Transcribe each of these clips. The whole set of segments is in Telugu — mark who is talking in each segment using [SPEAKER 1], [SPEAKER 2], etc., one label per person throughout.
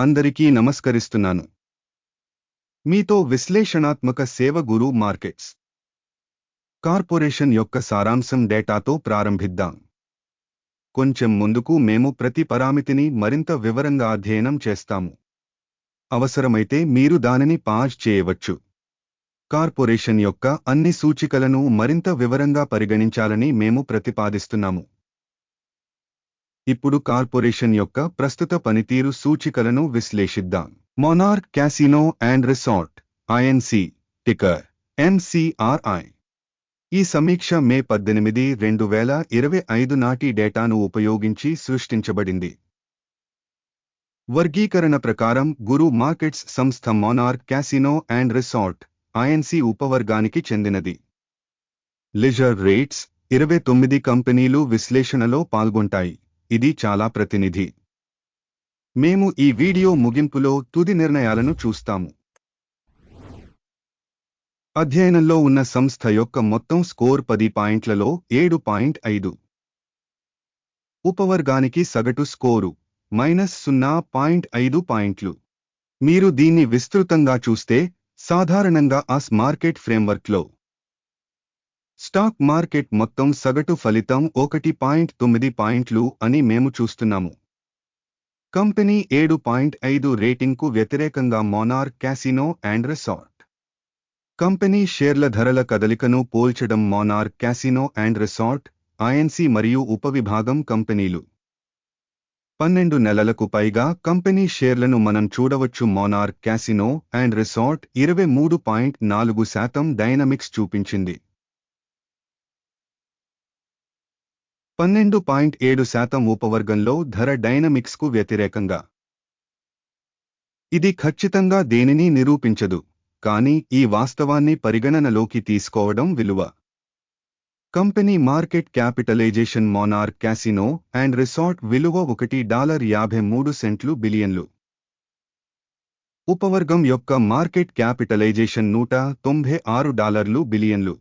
[SPEAKER 1] అందరికీ నమస్కరిస్తున్నాను. మీతో విశ్లేషణాత్మక సేవ గురు మార్కెట్స్ కార్పొరేషన్ యొక్క సారాంశం డేటాతో ప్రారంభిద్దాం. కొంచెం ముందుకు మేము ప్రతి పరామితిని మరింత వివరంగా అధ్యయనం చేస్తాము. అవసరమైతే మీరు దానిని పాజ్ చేయవచ్చు. కార్పొరేషన్ యొక్క అన్ని సూచికలను మరింత వివరంగా పరిగణించాలని మేము ప్రతిపాదిస్తున్నాము. ఇప్పుడు కార్పొరేషన్ యొక్క ప్రస్తుత పనితీరు సూచికలను విశ్లేషిద్దాం. Monarch Casino and Resort INC ticker MCRI. ఈ సమీక్ష మే 18, 2025 నాటి డేటాను ఉపయోగించి సృష్టించబడింది. వర్గీకరణ ప్రకారం గురు మార్కెట్స్ సంస్థ monarch Casino and Resort INC ఉపవర్గానికి చెందినది. లిజర్ రేట్స్ 29 కంపెనీలు విశ్లేషణలో పాల్గొంటాయి. ఇది చాలా ప్రతినిధి. మేము ఈ వీడియో ముగింపులో తుది నిర్ణయాలను చూస్తాము. అధ్యయనంలో ఉన్న సంస్థ యొక్క మొత్తం స్కోర్ 10 పాయింట్లలో 7.5. ఉపవర్గానికి సగటు స్కోరు -0.5 పాయింట్లు. మీరు దీన్ని విస్తృతంగా చూస్తే సాధారణంగా ఆస్ మార్కెట్ ఫ్రేమ్వర్క్లో స్టాక్ మార్కెట్ మొత్తం సగటు ఫలితం 1.9 పాయింట్లు అని మేము చూస్తున్నాము. కంపెనీ 7.5 రేటింగ్కు వ్యతిరేకంగా monarch Casino and Resort company షేర్ల ధరల కదలికను పోల్చడం. Monarch Casino and Resort INC మరియు ఉపవిభాగం కంపెనీలు 12 నెలలకు పైగా కంపెనీ షేర్లను మనం చూడవచ్చు. Monarch Casino and resort 23.4% dynamics చూపించింది. 12.7% ఉపవర్గంలో ధర డైనమిక్స్కు వ్యతిరేకంగా. ఇది ఖచ్చితంగా దేనిని నిరూపించదు, కానీ ఈ వాస్తవాన్ని పరిగణనలోకి తీసుకోవడం విలువ. Company market capitalisation Monarch Casino and Resort విలువ $1.53 బిలియన్లు. ఉపవర్గం యొక్క మార్కెట్ క్యాపిటలైజేషన్ $196 బిలియన్లు.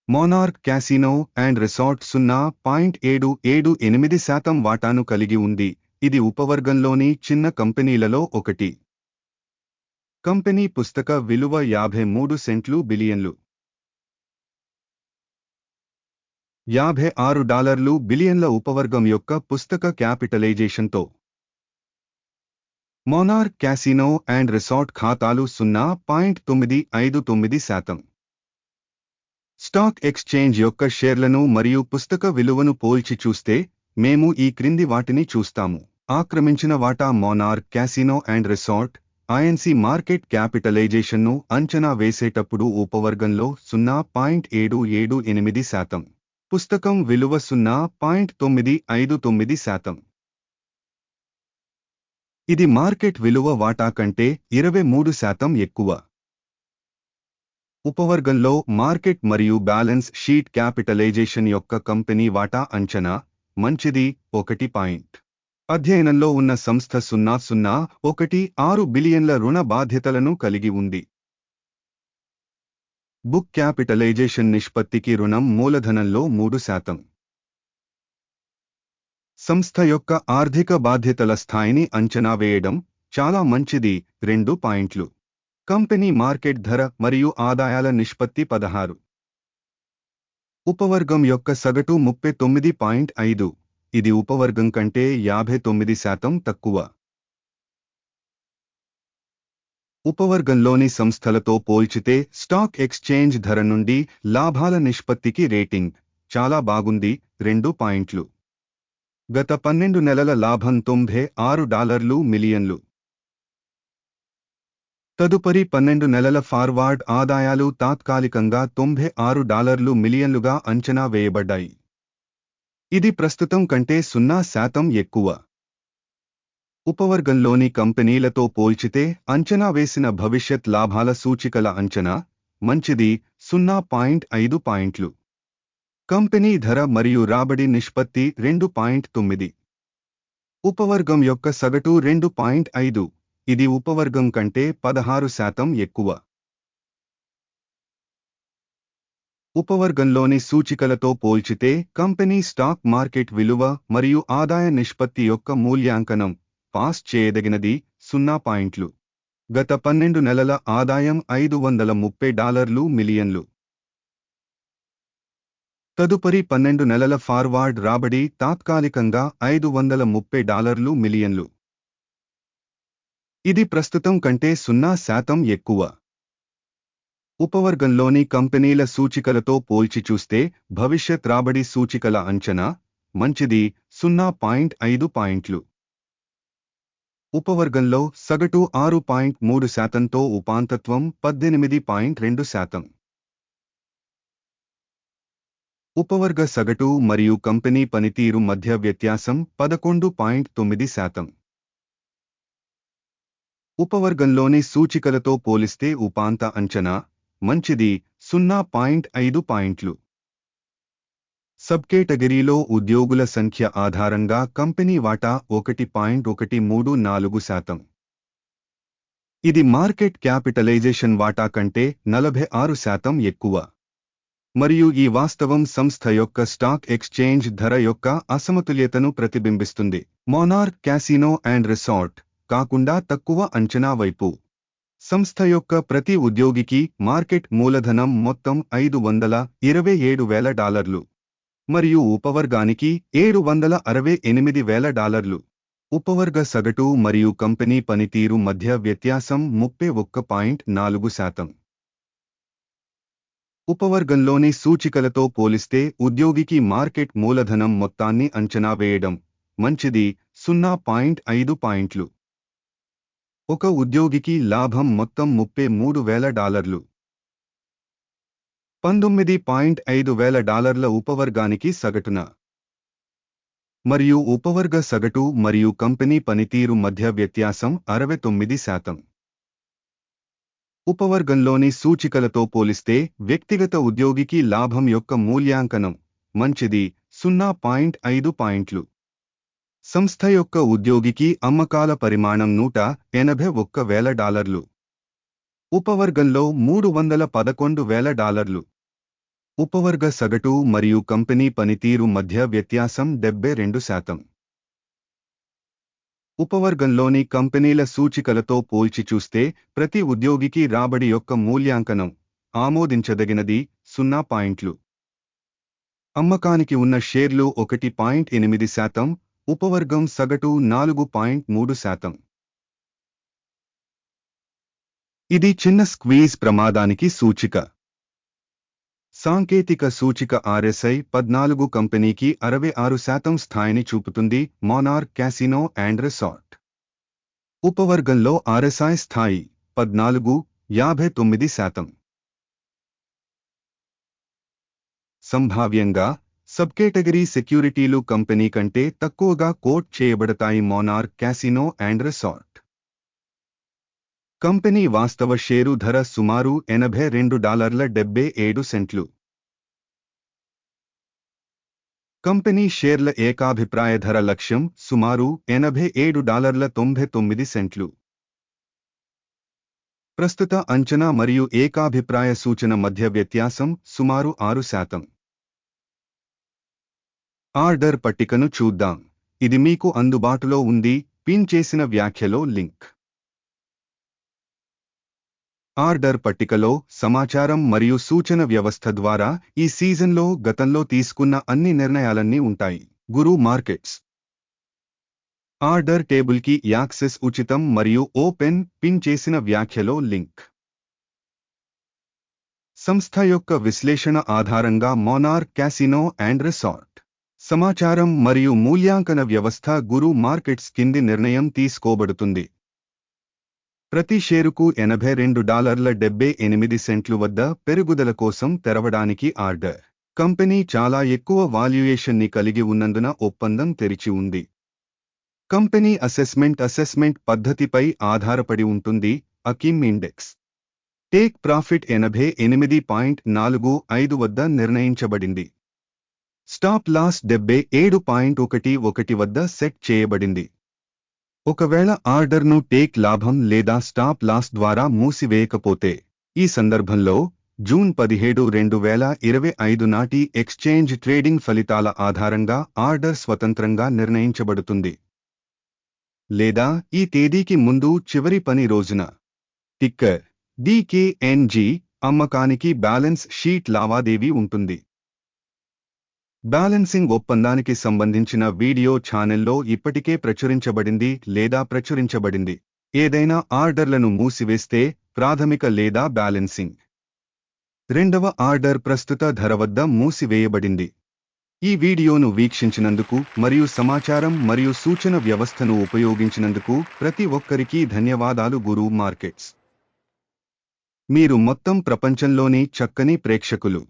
[SPEAKER 1] మొనార్క్ క్యాసినో అండ్ రిసార్ట్ 0.778% వాటాను కలిగి ఉంది. ఇది ఉపవర్గంలోని చిన్న కంపెనీలలో ఒకటి. కంపెనీ పుస్తక విలువ $53 బిలియన్లు. $56 బిలియన్ల ఉపవర్గం యొక్క పుస్తక క్యాపిటలైజేషన్తో మొనార్క్ క్యాసినో అండ్ రిసార్ట్ ఖాతాలు 0.959%. స్టాక్ ఎక్స్చేంజ్ యొక్క షేర్లను మరియు పుస్తక విలువను పోల్చి చూస్తే మేము ఈ క్రింది వాటిని చూస్తాము. ఆక్రమించిన వాటా Monarch Casino and Resort INC market క్యాపిటలైజేషన్ను అంచనా వేసేటప్పుడు ఉపవర్గంలో 0.778%, పుస్తకం విలువ 0.959%. ఇది మార్కెట్ విలువ వాటా కంటే 23% ఎక్కువ. ఉపవర్గంలో మార్కెట్ మరియు బ్యాలెన్స్ షీట్ క్యాపిటలైజేషన్ యొక్క కంపెనీ వాటా అంచనా మంచిది 1. అధ్యయనంలో ఉన్న సంస్థ 0.016 బిలియన్ల రుణ బాధ్యతలను కలిగి ఉంది. బుక్ క్యాపిటలైజేషన్ నిష్పత్తికి రుణం మూలధనంలో 3%. సంస్థ యొక్క ఆర్థిక బాధ్యతల స్థాయిని అంచనా వేయడం చాలా మంచిది 2. కంపెనీ మార్కెట్ ధర మరియు ఆదాయాల నిష్పత్తి 16. ఉపవర్గం యొక్క సగటు 39.5. ఇది ఉపవర్గం కంటే 59% తక్కువ. ఉపవర్గంలోని సంస్థలతో పోల్చితే స్టాక్ ఎక్స్చేంజ్ ధర నుండి లాభాల నిష్పత్తికి రేటింగ్ చాలా బాగుంది 2. గత 12 నెలల లాభం $96 మిలియన్లు. తదుపరి 12 నెలల ఫార్వార్డ్ ఆదాయాలు తాత్కాలికంగా $96 మిలియన్లుగా అంచనా వేయబడ్డాయి. ఇది ప్రస్తుతం కంటే 0% ఎక్కువ. ఉపవర్గంలోని కంపెనీలతో పోల్చితే అంచనా వేసిన భవిష్యత్ లాభాల సూచికల అంచనా మంచిది 0.5 పాయింట్లు. కంపెనీ ధర మరియు రాబడి నిష్పత్తి 2.9. ఉపవర్గం యొక్క సగటు 2.5. ఇది ఉపవర్గం కంటే 16% ఎక్కువ. ఉపవర్గంలోని సూచికలతో పోల్చితే కంపెనీ స్టాక్ మార్కెట్ విలువ మరియు ఆదాయ నిష్పత్తి యొక్క మూల్యాంకనం పాస్ చేయదగినది 0 పాయింట్లు. గత 12 నెలల ఆదాయం $530 మిలియన్లు. తదుపరి 12 నెలల ఫార్వార్డ్ రాబడి తాత్కాలికంగా $530 మిలియన్లు. ఇది ప్రస్తుతం కంటే 0% ఎక్కువ. ఉపవర్గంలోని కంపెనీల సూచికలతో పోల్చి చూస్తే భవిష్యత్ రాబడి సూచికల అంచనా మంచిది 0.5 పాయింట్లు. ఉపవర్గంలో సగటు 6.3%తో ఉపాంతత్వం 18.2%. ఉపవర్గ సగటు మరియు కంపెనీ పనితీరు మధ్య వ్యత్యాసం 11.9%. ఉపవర్గంలోని సూచికలతో పోలిస్తే ఉపాంత అంచనా మంచిది 0.5 పాయింట్లు. సబ్ కేటగిరీలో ఉద్యోగుల సంఖ్య ఆధారంగా కంపెనీ వాటా 1.134%. ఇది మార్కెట్ క్యాపిటలైజేషన్ వాటా కంటే 46% ఎక్కువ. మరియు ఈ వాస్తవం సంస్థ యొక్క స్టాక్ ఎక్స్చేంజ్ ధర యొక్క అసమతుల్యతను ప్రతిబింబిస్తుంది. మోనార్క్ క్యాసినో అండ్ రిసార్ట్ కాకుండా తక్కువ అంచనా వైపు. సంస్థ యొక్క ప్రతి ఉద్యోగికి మార్కెట్ మూలధనం మొత్తం $527,000 మరియు ఉపవర్గానికి $768,000. ఉపవర్గ సగటు మరియు కంపెనీ పనితీరు మధ్య వ్యత్యాసం 31.4%. ఉపవర్గంలోని సూచికలతో పోలిస్తే ఉద్యోగికి మార్కెట్ మూలధనం మొత్తాన్ని అంచనా వేయడం మంచిది 0.5 పాయింట్లు. ఒక ఉద్యోగికి లాభం మొత్తం $33,000. $19,500 ఉపవర్గానికి సగటున. మరియు ఉపవర్గ సగటు మరియు కంపెనీ పనితీరు మధ్య వ్యత్యాసం 69%. ఉపవర్గంలోని సూచికలతో పోలిస్తే వ్యక్తిగత ఉద్యోగికి లాభం యొక్క మూల్యాంకనం మంచిది 0.5 పాయింట్లు. సంస్థ యొక్క ఉద్యోగికి అమ్మకాల పరిమాణం $181,000. ఉపవర్గంలో $311,000. ఉపవర్గ సగటు మరియు కంపెనీ పనితీరు మధ్య వ్యత్యాసం 72%. ఉపవర్గంలోని కంపెనీల సూచికలతో పోల్చి చూస్తే ప్రతి ఉద్యోగికి రాబడి యొక్క మూల్యాంకనం ఆమోదించదగినది 0 పాయింట్లు. అమ్మకానికి ఉన్న షేర్లు 1.8%, ఉపవర్గం సగటు 4.3%. ఇది చిన్న స్క్వీజ్ ప్రమాదానికి సూచిక. సాంకేతిక సూచిక RSI 14 కంపెనీకి 66% స్థాయిని చూపుతుంది. Monarch Casino and Resort. ఉపవర్గంలో RSI స్థాయి 14, 59%. సంభావ్యంగా సబ్ కేటగిరీ సెక్యూరిటీలు కంపెనీ కంటే తక్కువగా కోట్ చేయబడతాయి. Monarch Casino and Resort company వాస్తవ షేరు ధర సుమారు $82.77. కంపెనీ షేర్ల ఏకాభిప్రాయ ధర లక్ష్యం సుమారు $87.99. ప్రస్తుత అంచనా మరియు ఏకాభిప్రాయ సూచన మధ్య వ్యత్యాసం సుమారు 6%. ఆర్డర్ పట్టికను చూద్దాం. ఇది మీకు అందుబాటులో ఉంది. పిన్ చేసిన వ్యాఖ్యలో లింక్. ఆర్డర్ పట్టికలో సమాచారం మరియు సూచన వ్యవస్థ ద్వారా ఈ సీజన్లో గతంలో తీసుకున్న అన్ని నిర్ణయాలన్నీ ఉంటాయి. గురు మార్కెట్స్ ఆర్డర్ టేబుల్కి యాక్సెస్ ఉచితం మరియు ఓపెన్. పిన్ చేసిన వ్యాఖ్యలో లింక్. సంస్థ యొక్క విశ్లేషణ ఆధారంగా మోనార్క్ క్యాసినో అండ్ రిసార్ట్ సమాచారం మరియు మూల్యాంకన వ్యవస్థ గురు మార్కెట్స్ కింది నిర్ణయం తీసుకోబడుతుంది. ప్రతి షేరుకు $82.78 వద్ద పెరుగుదల కోసం తెరవడానికి ఆర్డర్. కంపెనీ చాలా ఎక్కువ వాల్యుయేషన్ని కలిగి ఉన్నందున ఒప్పందం తెరిచి ఉంది. కంపెనీ అసెస్మెంట్ పద్ధతిపై ఆధారపడి ఉంటుంది. అకిమ్ ఇండెక్స్ టేక్ ప్రాఫిట్ 88.45 వద్ద నిర్ణయించబడింది. స్టాప్ లాస్ 77.11 వద్ద సెట్ చేయబడింది. ఒకవేళ ఆర్డర్ను టేక్ లాభం లేదా స్టాప్ లాస్ ద్వారా మూసివేయకపోతే, ఈ సందర్భంలో జూన్ 17, 2025 నాటి ఎక్స్చేంజ్ ట్రేడింగ్ ఫలితాల ఆధారంగా ఆర్డర్ స్వతంత్రంగా నిర్ణయించబడుతుంది. లేదా ఈ తేదీకి ముందు చివరి పని రోజున. టిక్కర్ DKNG అమ్మకానికి బ్యాలెన్స్ షీట్ లావాదేవీ ఉంటుంది. బ్యాలెన్సింగ్ ఒప్పందానికి సంబంధించిన వీడియో ఛానెల్లో ఇప్పటికే ప్రచురించబడింది లేదా ప్రచురించబడింది. ఏదైనా ఆర్డర్లను మూసివేస్తే ప్రాథమిక లేదా బ్యాలెన్సింగ్ రెండవ ఆర్డర్ ప్రస్తుత ధర వద్ద మూసివేయబడింది. ఈ వీడియోను వీక్షించినందుకు మరియు సమాచారం మరియు సూచన వ్యవస్థను ఉపయోగించినందుకు ప్రతి ఒక్కరికీ ధన్యవాదాలు. గురు మార్కెట్స్. మీరు మొత్తం ప్రపంచంలోని చక్కని ప్రేక్షకులు.